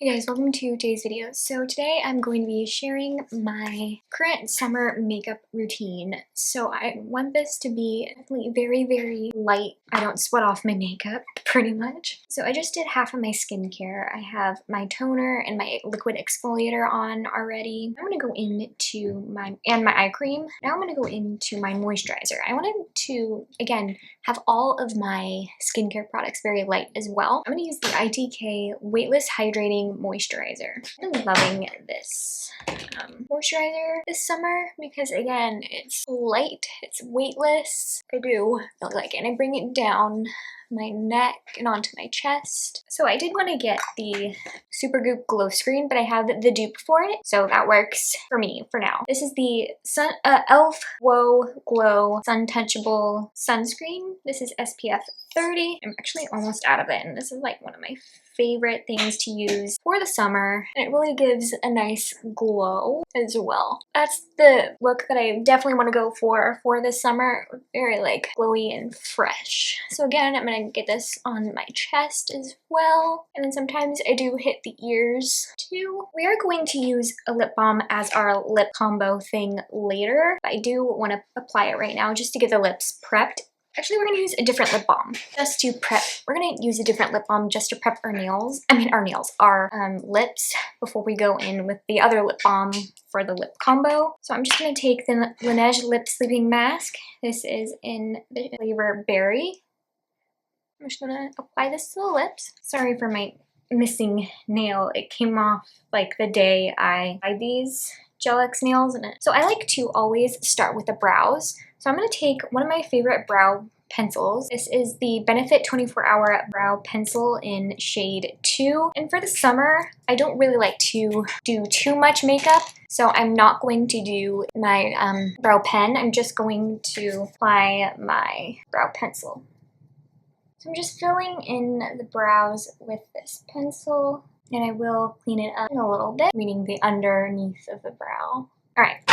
Hey guys, welcome to today's video. So today I'm going to be sharing my current summer makeup routine. So I want this to be definitely very light. I don't sweat off my makeup pretty much. So I just did half of my skincare. I have my toner and my liquid exfoliator on already. I'm going to go into my eye cream. Now I'm going to go into my moisturizer. I wanted to, again, have all of my skincare products very light as well. I'm going to use the ITK Weightless Hydrating Moisturizer. I'm loving this moisturizer this summer because, again, it's light, it's weightless. I do feel like it, and I bring it down my neck and onto my chest. So I did want to get the Supergoop Glow Screen, but I have the dupe for it, so that works for me for now. This is the e.l.f. Whoa Glow Sun Touchable Sunscreen. This is SPF 30. I'm actually almost out of it, and this is like one of my favorite things to use for the summer, and it really gives a nice glow as well. That's the look that I definitely want to go for this summer. Very like glowy and fresh. So again, I'm gonna get this on my chest as well, and then sometimes I do hit the ears too. We are going to use a lip balm as our lip combo thing later. I do want to apply it right now just to get the lips prepped. Actually, we're going to use a different lip balm just to prep. We're going to use a different lip balm just to prep our our lips before we go in with the other lip balm for the lip combo. So I'm just going to take the Laneige Lip Sleeping Mask. This is in the flavor Berry. I'm just going to apply this to the lips. Sorry for my missing nail. It came off like the day I dyed these Gel X nails in it. So I like to always start with the brows. So I'm going to take one of my favorite brow pencils. This is the Benefit 24-Hour Brow Pencil in shade 2. And for the summer, I don't really like to do too much makeup, so I'm not going to do my brow pen. I'm just going to apply my brow pencil. So I'm just filling in the brows with this pencil, and I will clean it up in a little bit, meaning the underneath of the brow. Alright.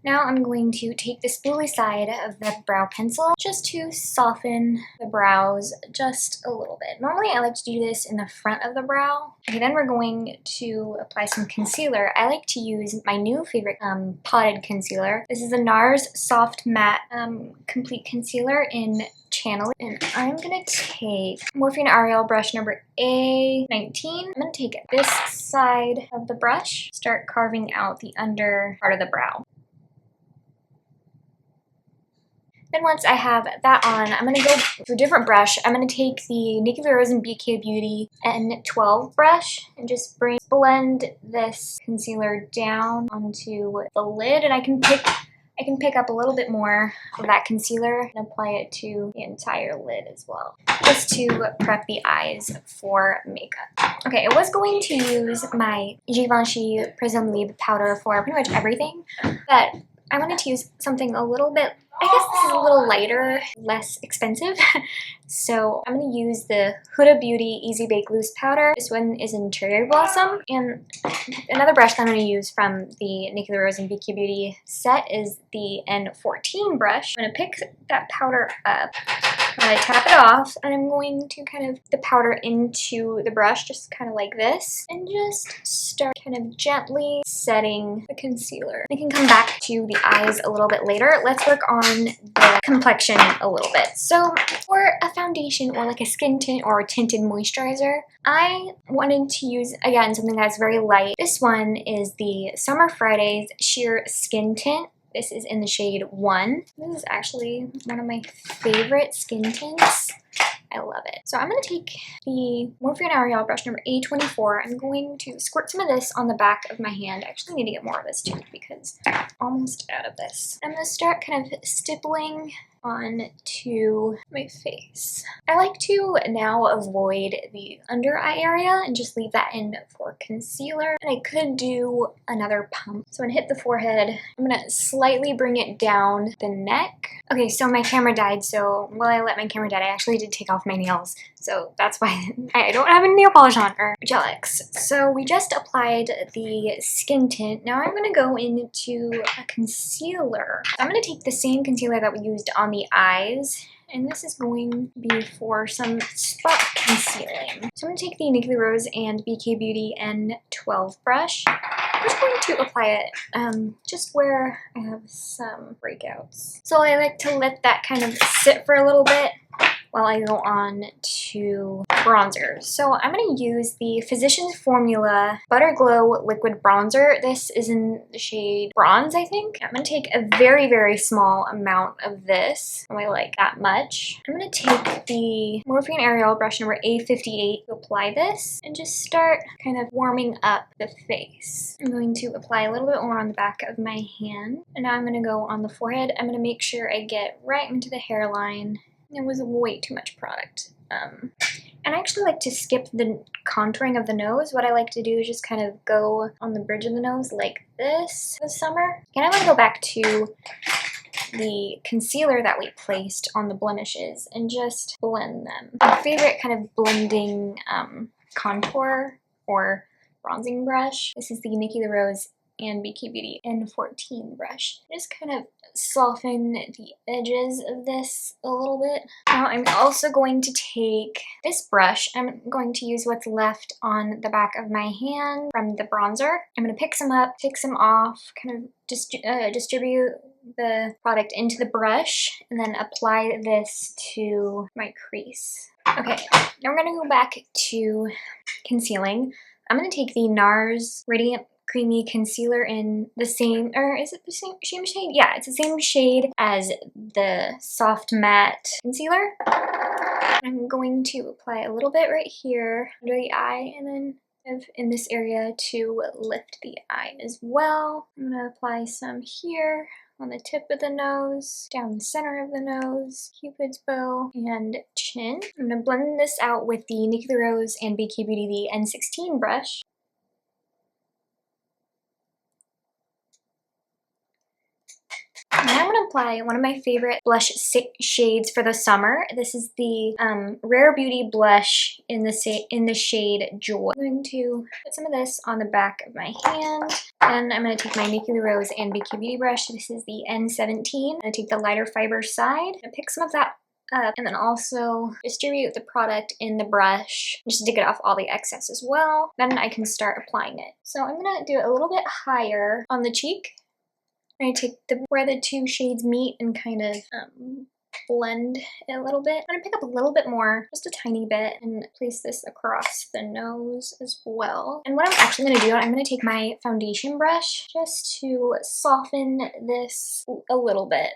Now I'm going to take the spoolie side of the brow pencil just to soften the brows just a little bit. Normally I like to do this in the front of the brow. Okay, then we're going to apply some concealer. I like to use my new favorite potted concealer. This is the NARS Soft Matte Complete Concealer in Channel. And I'm going to take Morphe and Ariel brush number A19. I'm going to take this side of the brush, start carving out the under part of the brow. Then once I have that on, I'm going to go to a different brush. I'm going to take the Nikki and BK Beauty N12 brush and just blend this concealer down onto the lid, and I can pick up a little bit more of that concealer and apply it to the entire lid as well, just to prep the eyes for makeup. Okay, I was going to use my Givenchy Prism Lip powder for pretty much everything, but I wanted to use something a little bit, I guess this is a little lighter, less expensive. So I'm going to use the Huda Beauty Easy Bake Loose Powder. This one is in Cherry Blossom. And another brush that I'm going to use from the Nikki and BK Beauty set is the N14 brush. I'm going to pick that powder up. I tap it off, and I'm going to kind of the powder into the brush, just kind of like this, and just start kind of gently setting the concealer. I can come back to the eyes a little bit later. Let's work on the complexion a little bit. So for a foundation or like a skin tint or a tinted moisturizer, I wanted to use, again, something that's very light. This one is the Summer Fridays Sheer Skin Tint. This is in the shade 1. This is actually one of my favorite skin tints. I love it. So I'm going to take the Morphe and Ariel brush number A24. I'm going to squirt some of this on the back of my hand. I actually need to get more of this too because I'm almost out of this. I'm going to start kind of stippling onto my face. I like to now avoid the under eye area and just leave that in for concealer. And I could do another pump. So I'm gonna hit the forehead. I'm gonna slightly bring it down the neck. Okay, so my camera died, so while I let my camera die, I actually did take off my nails. So that's why I don't have any nail polish on or Gel X. So we just applied the skin tint. Now I'm gonna go into a concealer. I'm gonna take the same concealer that we used on the eyes and this is going to be for some spot concealing. So I'm going to take the Nikki Rose and BK Beauty N12 brush. I'm just going to apply it just where I have some breakouts. So I like to let that kind of sit for a little bit while I go on to bronzer. So I'm going to use the Physicians Formula Butter Glow Liquid Bronzer. This is in the shade Bronze, I think. I'm going to take a very, very small amount of this. I like that much. I'm going to take the Morphe and Ariel brush number A58 to apply this and just start kind of warming up the face. I'm going to apply a little bit more on the back of my hand. And now I'm going to go on the forehead. I'm going to make sure I get right into the hairline. It was way too much product. And I actually like to skip the contouring of the nose. What I like to do is just kind of go on the bridge of the nose like this summer. And I'm going to go back to the concealer that we placed on the blemishes and just blend them. My favorite kind of blending contour or bronzing brush. This is the Nikki Rose and BK Beauty N14 brush. Just kind of soften the edges of this a little bit. Now I'm also going to take this brush. I'm going to use what's left on the back of my hand from the bronzer. I'm going to pick some up, take some off, kind of distribute the product into the brush, and then apply this to my crease. Okay, now we're going to go back to concealing. I'm going to take the NARS Radiant Creamy Concealer in the same, or is it the same shade? Yeah, it's the same shade as the Soft Matte Concealer. I'm going to apply a little bit right here under the eye and then in this area to lift the eye as well. I'm going to apply some here on the tip of the nose, down the center of the nose, Cupid's bow, and chin. I'm going to blend this out with the Nikki Rose and BK Beauty the N16 brush. Now I'm going to apply one of my favorite blush shades for the summer. This is the Rare Beauty blush in the shade Joy. I'm going to put some of this on the back of my hand. Then I'm going to take my Nikki Rose and BK Beauty brush. This is the N17. I'm going to take the lighter fiber side. I'm going to pick some of that up and then also distribute the product in the brush just to get off all the excess as well. Then I can start applying it. So I'm going to do it a little bit higher on the cheek. I take where the two shades meet and kind of blend it a little bit. I'm going to pick up a little bit more, just a tiny bit, and place this across the nose as well. And what I'm actually going to do, I'm going to take my foundation brush just to soften this a little bit.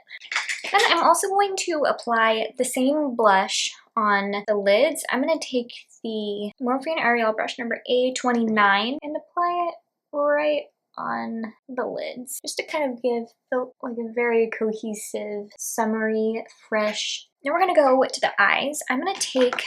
Then I'm also going to apply the same blush on the lids. I'm going to take the Morphe and Ariel brush number A29 and apply it right on the lids, just to kind of give like a very cohesive, summery, fresh. Now we're gonna go to the eyes. I'm gonna take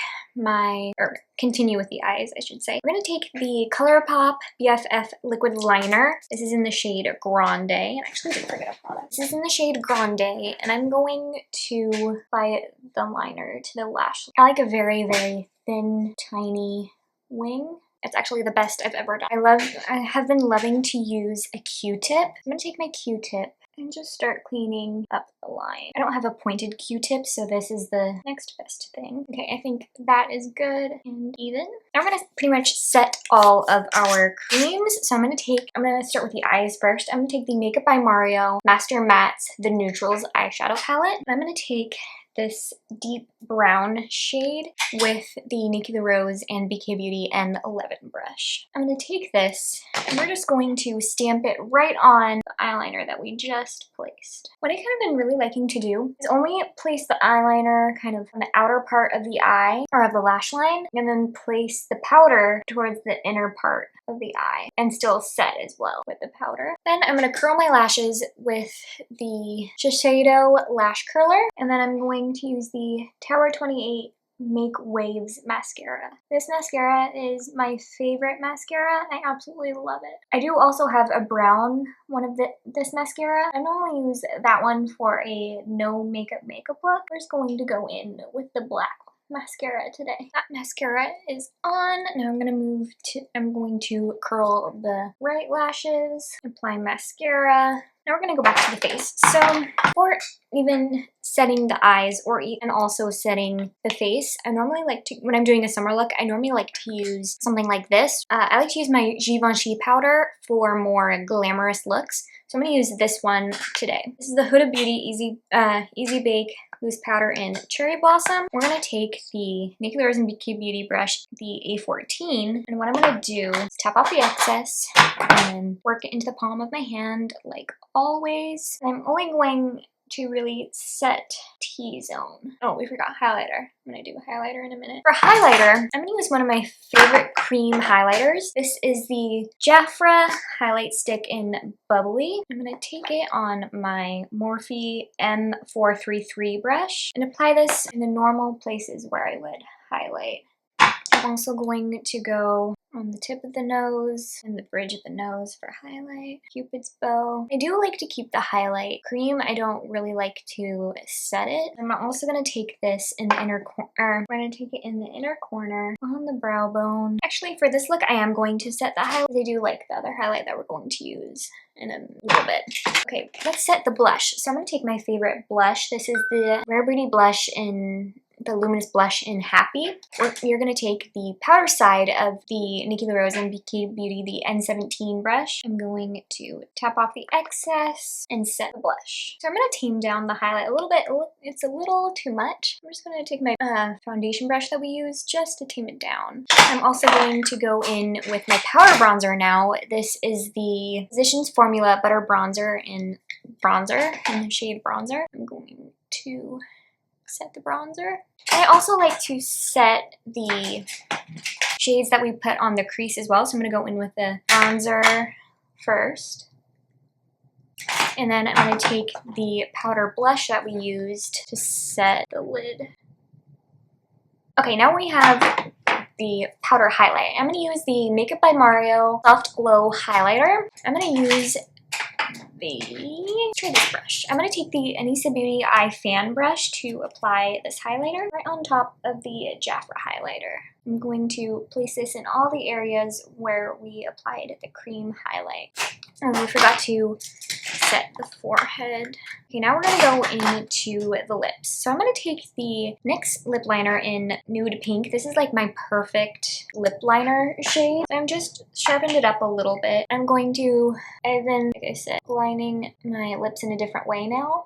continue with the eyes, I should say. We're gonna take the ColourPop BFF liquid liner. This is in the shade Grande. And actually, I did forget a product. This is in the shade Grande, and I'm going to apply the liner to the lash. I like a very, very thin, tiny wing. It's actually the best I've ever done. I have been loving to use a Q-tip. I'm gonna take my Q-tip and just start cleaning up the line. I don't have a pointed Q-tip, so this is the next best thing. Okay, I think that is good and even. Now we're gonna pretty much set all of our creams. So I'm gonna start with the eyes first. I'm gonna take the Makeup by Mario Master Mattes The Neutrals eyeshadow palette. And I'm gonna take this deep brown shade with the Nikki Rose and BK Beauty N11 brush. I'm going to take this and we're just going to stamp it right on the eyeliner that we just placed. What I kind of been really liking to do is only place the eyeliner kind of on the outer part of the eye or of the lash line, and then place the powder towards the inner part of the eye and still set as well with the powder. Then I'm going to curl my lashes with the Shiseido lash curler, and then I'm going to use the Tower 28 Make Waves mascara. This mascara is my favorite mascara. I absolutely love it. I do also have a brown one of this mascara. I normally use that one for a no makeup look. We're just going to go in with the black mascara today. That mascara is on. Now I'm going to curl the right lashes, apply mascara. Now we're gonna go back to the face. So for even setting the eyes or even also setting the face, I normally like to, when I'm doing a summer look, I normally like to use something like this. I like to use my Givenchy powder for more glamorous looks. So I'm gonna use this one today. This is the Huda Beauty Easy Bake Loose Powder in Cherry Blossom. We're gonna take the Nikki and Beauty brush, the A14, and what I'm gonna do is tap off the excess and then work it into the palm of my hand like always. I'm only going to really set T-zone. Oh, we forgot highlighter. I'm gonna do a highlighter in a minute. For highlighter, I'm gonna use one of my favorite cream highlighters. This is the Jafra highlight stick in Bubbly. I'm gonna take it on my Morphe M433 brush and apply this in the normal places where I would highlight. I'm also going to go on the tip of the nose and the bridge of the nose for highlight. Cupid's bow. I do like to keep the highlight cream. I don't really like to set it. I'm also going to take this in the inner corner. We're going to take it in the inner corner on the brow bone. Actually, for this look, I am going to set the highlight. I do like the other highlight that we're going to use in a little bit. Okay, let's set the blush. So I'm going to take my favorite blush. This is the Rare Beauty blush in the luminous blush in Happy. You're going to take the powder side of the Nikki and Beauty, the N17 brush. I'm going to tap off the excess and set the blush. So I'm going to tame down the highlight a little bit. It's a little too much. I'm just going to take my foundation brush that we use just to tame it down. I'm also going to go in with my powder bronzer now. This is the Physicians Formula Butter Bronzer in the shade Bronzer. I'm going to set the bronzer. And I also like to set the shades that we put on the crease as well. So I'm going to go in with the bronzer first. And then I'm going to take the powder blush that we used to set the lid. Okay, now we have the powder highlight. I'm going to use the Makeup by Mario Soft Glow Highlighter. I'm going to use try this brush. I'm going to take the Anissa Beauty Eye Fan brush to apply this highlighter right on top of the Jafra highlighter. I'm going to place this in all the areas where we applied the cream highlight. And we forgot to set the forehead. Okay, now we're going to go into the lips. So I'm going to take the NYX lip liner in Nude Pink. This is like my perfect lip liner shade. I'm just sharpened it up a little bit. I've been, like I said, lining my lips in a different way now.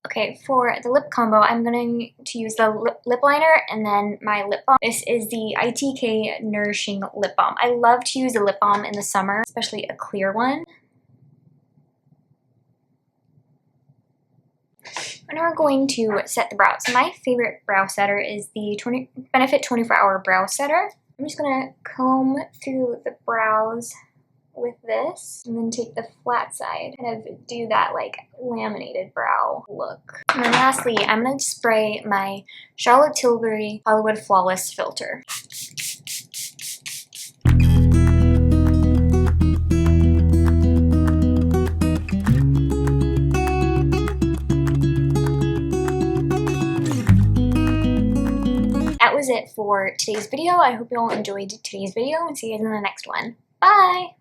Okay, for the lip combo, I'm going to use the lip liner and then my lip balm. This is the ITK Nourishing Lip Balm. I love to use a lip balm in the summer, especially a clear one. And now we're going to set the brows. My favorite brow setter is the Benefit 24-Hour Brow Setter. I'm just going to comb through the brows with this and then take the flat side, kind of do that like laminated brow look. And then lastly, I'm going to spray my Charlotte Tilbury Hollywood Flawless Filter. That was it for today's video. I hope you all enjoyed today's video and see you guys in the next one. Bye!